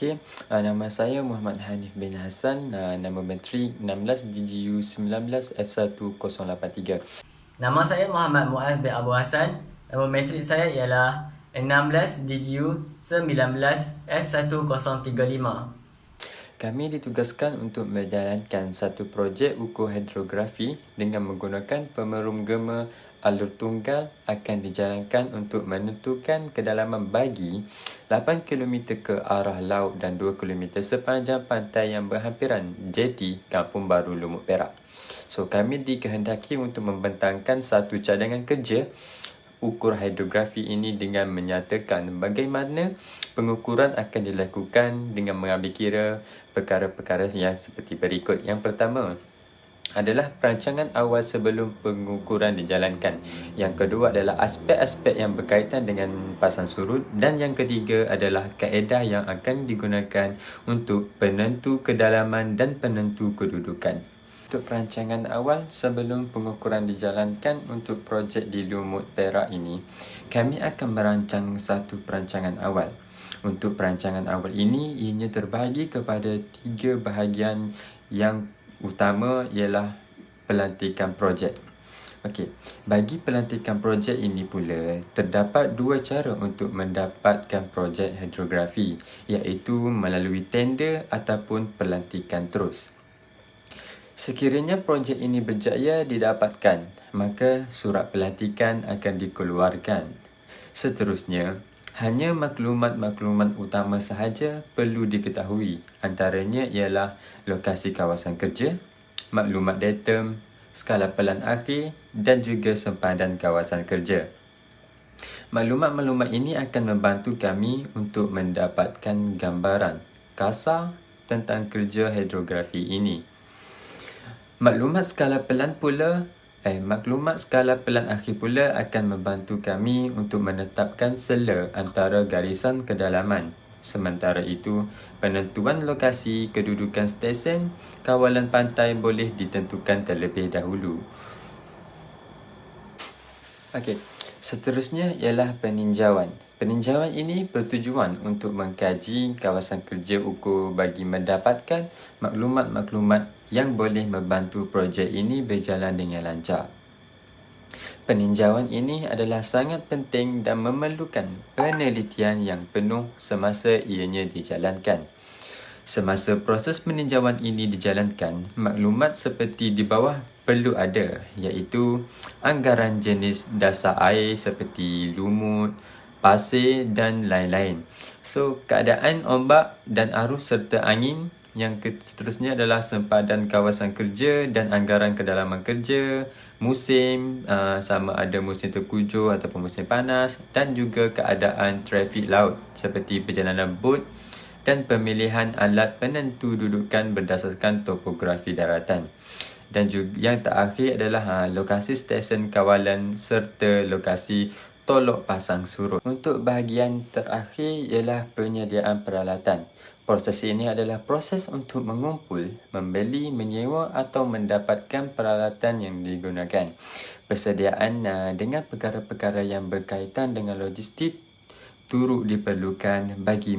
Okey, nama saya Muhammad Hanif bin Hassan, nama matrik 16 DGU 19 F1083. Nama saya Muhammad Muaz bin Abu Hassan. Nama matrik saya ialah 16 DGU 19 F1035. Kami ditugaskan untuk menjalankan satu projek ukur hidrografi dengan menggunakan pemerum gema alur tunggal akan dijalankan untuk menentukan kedalaman bagi 8 km ke arah laut dan 2 km sepanjang pantai yang berhampiran jeti Kampung Baru Lumut Perak. So, kami dikehendaki untuk membentangkan satu cadangan kerja ukur hidrografi ini dengan menyatakan bagaimana pengukuran akan dilakukan dengan mengambil kira perkara-perkara yang seperti berikut. Yang pertama adalah perancangan awal sebelum pengukuran dijalankan. Yang kedua adalah aspek-aspek yang berkaitan dengan pasang surut. Dan yang ketiga adalah kaedah yang akan digunakan untuk penentu kedalaman dan penentu kedudukan. Untuk perancangan awal sebelum pengukuran dijalankan untuk projek di Lumut Perak ini, kami akan merancang satu perancangan awal. Untuk perancangan awal ini, ianya terbahagi kepada 3 bahagian yang utama ialah pelantikan projek. Okey, bagi pelantikan projek ini pula, terdapat 2 cara untuk mendapatkan projek hidrografi, iaitu melalui tender ataupun pelantikan terus. Sekiranya projek ini berjaya didapatkan, maka surat pelantikan akan dikeluarkan. Seterusnya, hanya maklumat-maklumat utama sahaja perlu diketahui. Antaranya ialah lokasi kawasan kerja, maklumat datum, skala pelan akhir dan juga sempadan kawasan kerja. Maklumat-maklumat ini akan membantu kami untuk mendapatkan gambaran kasar tentang kerja hidrografi ini. Maklumat skala pelan akhir pula akan membantu kami untuk menetapkan sela antara garisan kedalaman. Sementara itu, penentuan lokasi kedudukan stesen kawalan pantai boleh ditentukan terlebih dahulu. Okey, seterusnya ialah peninjauan. Peninjauan ini bertujuan untuk mengkaji kawasan kerja ukur bagi mendapatkan maklumat-maklumat yang boleh membantu projek ini berjalan dengan lancar. Peninjauan ini adalah sangat penting dan memerlukan penelitian yang penuh semasa ianya dijalankan. Semasa proses peninjauan ini dijalankan, maklumat seperti di bawah perlu ada, iaitu anggaran jenis dasar air seperti lumut, pasir dan lain-lain. So, keadaan ombak dan arus serta angin. Yang seterusnya adalah sempadan kawasan kerja dan anggaran kedalaman kerja, musim, sama ada musim terkujur ataupun musim panas, dan juga keadaan trafik laut seperti perjalanan bot dan pemilihan alat penentu dudukan berdasarkan topografi daratan. Dan juga yang terakhir adalah lokasi stesen kawalan serta lokasi tolok pasang surut. Untuk bahagian terakhir ialah penyediaan peralatan. Proses ini adalah proses untuk mengumpul, membeli, menyewa atau mendapatkan peralatan yang digunakan. Persediaan dengan perkara-perkara yang berkaitan dengan logistik turut diperlukan bagi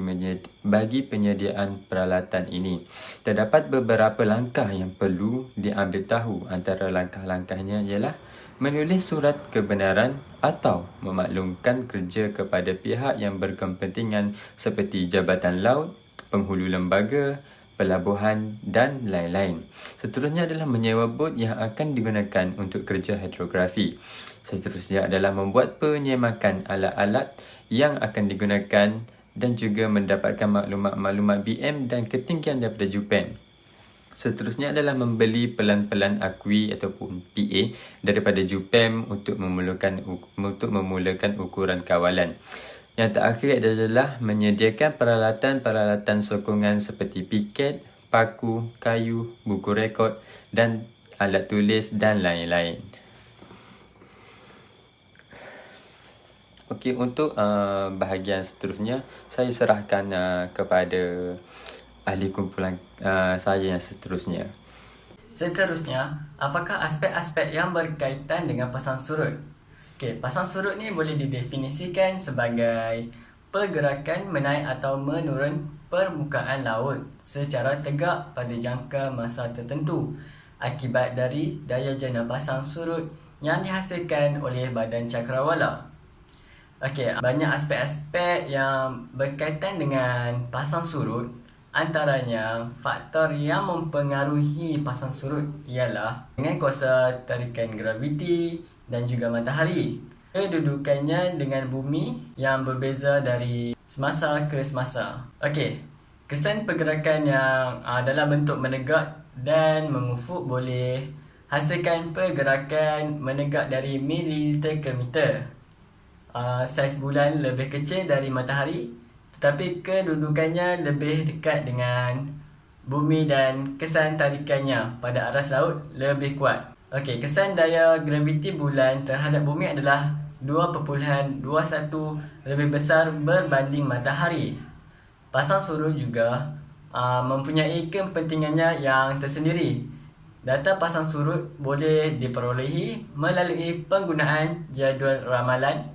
penyediaan peralatan ini. Terdapat beberapa langkah yang perlu diambil tahu. Antara langkah-langkahnya ialah menulis surat kebenaran atau memaklumkan kerja kepada pihak yang berkepentingan seperti Jabatan Laut, penghulu lembaga, pelabuhan dan lain-lain. Seterusnya adalah menyewa bot yang akan digunakan untuk kerja hidrografi. Seterusnya adalah membuat penyemakan alat-alat yang akan digunakan dan juga mendapatkan maklumat-maklumat BM dan ketinggian daripada JUPEM. Seterusnya adalah membeli pelan-pelan akui ataupun PA daripada JUPEM untuk memulakan ukuran kawalan. Yang terakhir adalah menyediakan peralatan-peralatan sokongan seperti piket, paku, kayu, buku rekod dan alat tulis dan lain-lain. Okey, untuk bahagian seterusnya, saya serahkan kepada ahli kumpulan saya yang seterusnya. Seterusnya, apakah aspek-aspek yang berkaitan dengan pasang surut? Okey, pasang surut ni boleh didefinisikan sebagai pergerakan menaik atau menurun permukaan laut secara tegak pada jangka masa tertentu akibat dari daya jana pasang surut yang dihasilkan oleh badan cakrawala. Okey, banyak aspek-aspek yang berkaitan dengan pasang surut. Antaranya, faktor yang mempengaruhi pasang surut ialah dengan kuasa tarikan graviti dan juga matahari. Kedudukannya dengan bumi yang berbeza dari semasa ke semasa. Okey, kesan pergerakan yang dalam bentuk menegak dan mengufuk boleh hasilkan pergerakan menegak dari mililiter ke meter. Saiz bulan lebih kecil dari matahari, tetapi kedudukannya lebih dekat dengan bumi dan kesan tarikannya pada aras laut lebih kuat. Okey, kesan daya graviti bulan terhadap bumi adalah 2.21 lebih besar berbanding matahari. Pasang surut juga mempunyai kepentingannya yang tersendiri. Data pasang surut boleh diperolehi melalui penggunaan jadual ramalan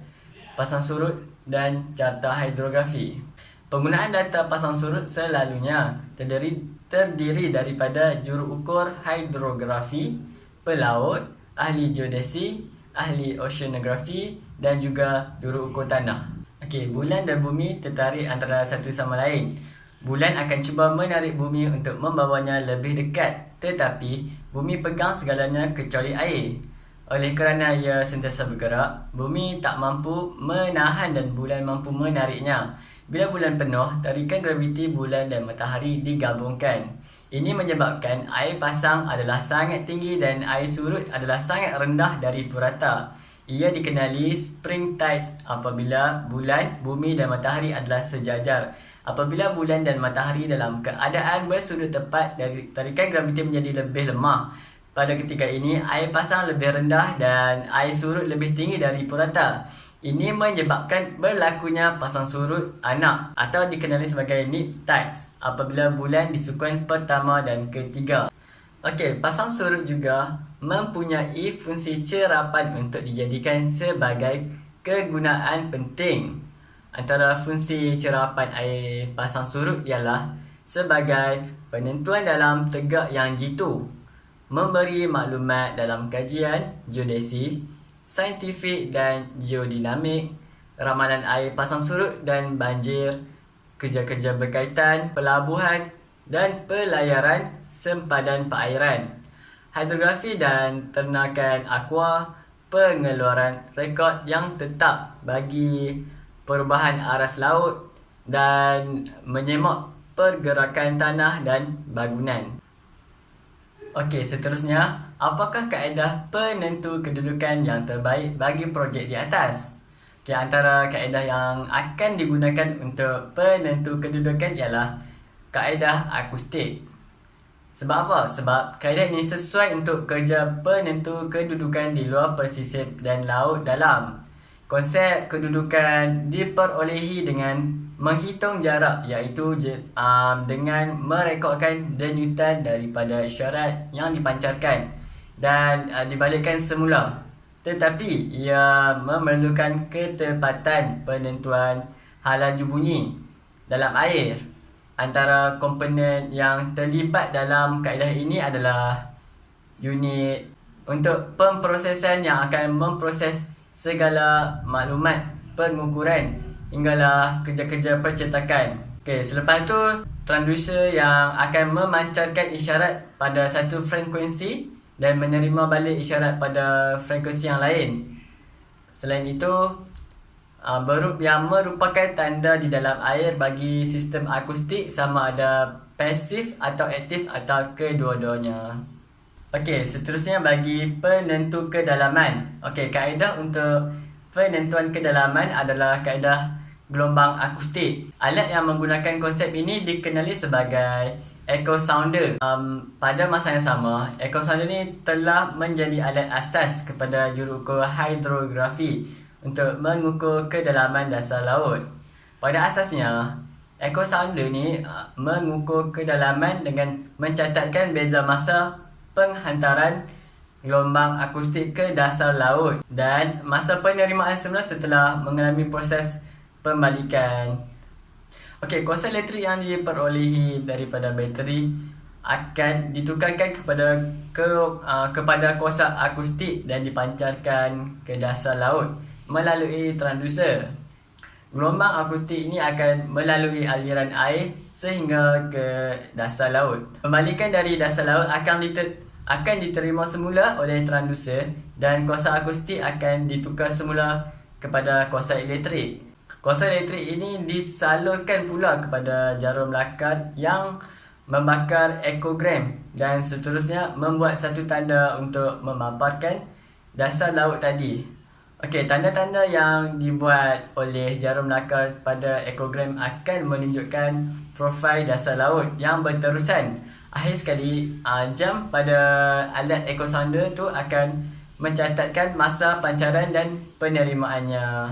pasang surut dan carta hidrografi. Penggunaan data pasang surut selalunya terdiri daripada juruukur hidrografi, pelaut, ahli geodesi, ahli oceanografi dan juga juruukur tanah. Okey, bulan dan bumi tertarik antara satu sama lain. Bulan akan cuba menarik bumi untuk membawanya lebih dekat, tetapi bumi pegang segalanya kecuali air. Oleh kerana ia sentiasa bergerak, bumi tak mampu menahan dan bulan mampu menariknya. Bila bulan penuh, tarikan graviti bulan dan matahari digabungkan. Ini menyebabkan air pasang adalah sangat tinggi dan air surut adalah sangat rendah dari purata. Ia dikenali spring tides apabila bulan, bumi dan matahari adalah sejajar. Apabila bulan dan matahari dalam keadaan bersudut tepat, tarikan graviti menjadi lebih lemah. Pada ketika ini, air pasang lebih rendah dan air surut lebih tinggi dari purata. Ini menyebabkan berlakunya pasang surut anak atau dikenali sebagai neap tides apabila bulan di sukuen pertama dan ketiga. Okey, pasang surut juga mempunyai fungsi cerapan untuk dijadikan sebagai kegunaan penting. Antara fungsi cerapan air pasang surut ialah sebagai penentuan dalam tegak yang jitu, memberi maklumat dalam kajian geodesi, saintifik dan geodinamik, ramalan air pasang surut dan banjir, kerja-kerja berkaitan pelabuhan dan pelayaran sempadan perairan, hidrografi dan ternakan aqua, pengeluaran rekod yang tetap bagi perubahan aras laut dan menyemak pergerakan tanah dan bangunan. Okey, seterusnya, apakah kaedah penentu kedudukan yang terbaik bagi projek di atas? Okey, antara kaedah yang akan digunakan untuk penentu kedudukan ialah kaedah akustik. Sebab apa? Sebab kaedah ini sesuai untuk kerja penentu kedudukan di luar pesisir dan laut dalam. Konsep kedudukan diperolehi dengan menghitung jarak, iaitu dengan merekodkan denyutan daripada isyarat yang dipancarkan dan dibalikkan semula. Tetapi ia memerlukan ketepatan penentuan halaju bunyi dalam air. Antara komponen yang terlibat dalam kaedah ini adalah unit untuk pemprosesan yang akan memproses segala maklumat pengukuran hinggalah kerja-kerja percetakan. Okey, selepas itu transducer yang akan memancarkan isyarat pada satu frekuensi dan menerima balik isyarat pada frekuensi yang lain. Selain itu, yang merupakan tanda di dalam air bagi sistem akustik sama ada pasif atau aktif atau kedua-duanya. Okey, seterusnya bagi penentu kedalaman. Okey, kaedah untuk penentuan kedalaman adalah kaedah gelombang akustik. Alat yang menggunakan konsep ini dikenali sebagai echo sounder. Pada masa yang sama, echo sounder ini telah menjadi alat asas kepada juruukur hidrografi untuk mengukur kedalaman dasar laut. Pada asasnya, echo sounder ini mengukur kedalaman dengan mencatatkan beza masa penghantaran gelombang akustik ke dasar laut dan masa penerimaan semula setelah mengalami proses pembalikan. Okey, kuasa elektrik yang diperolehi daripada bateri akan ditukarkan kepada kuasa akustik dan dipancarkan ke dasar laut melalui transducer. Gelombang akustik ini akan melalui aliran air sehingga ke dasar laut. Pembalikan dari dasar laut akan diterima semula oleh transducer dan kuasa akustik akan ditukar semula kepada kuasa elektrik. Kuasa elektrik ini disalurkan pula kepada jarum lakar yang membakar ekogram dan seterusnya membuat satu tanda untuk memaparkan dasar laut tadi. Okey, tanda-tanda yang dibuat oleh jarum lakar pada ekogram akan menunjukkan profil dasar laut yang berterusan. Akhir sekali, jam pada alat echo sounder tu akan mencatatkan masa pancaran dan penerimaannya.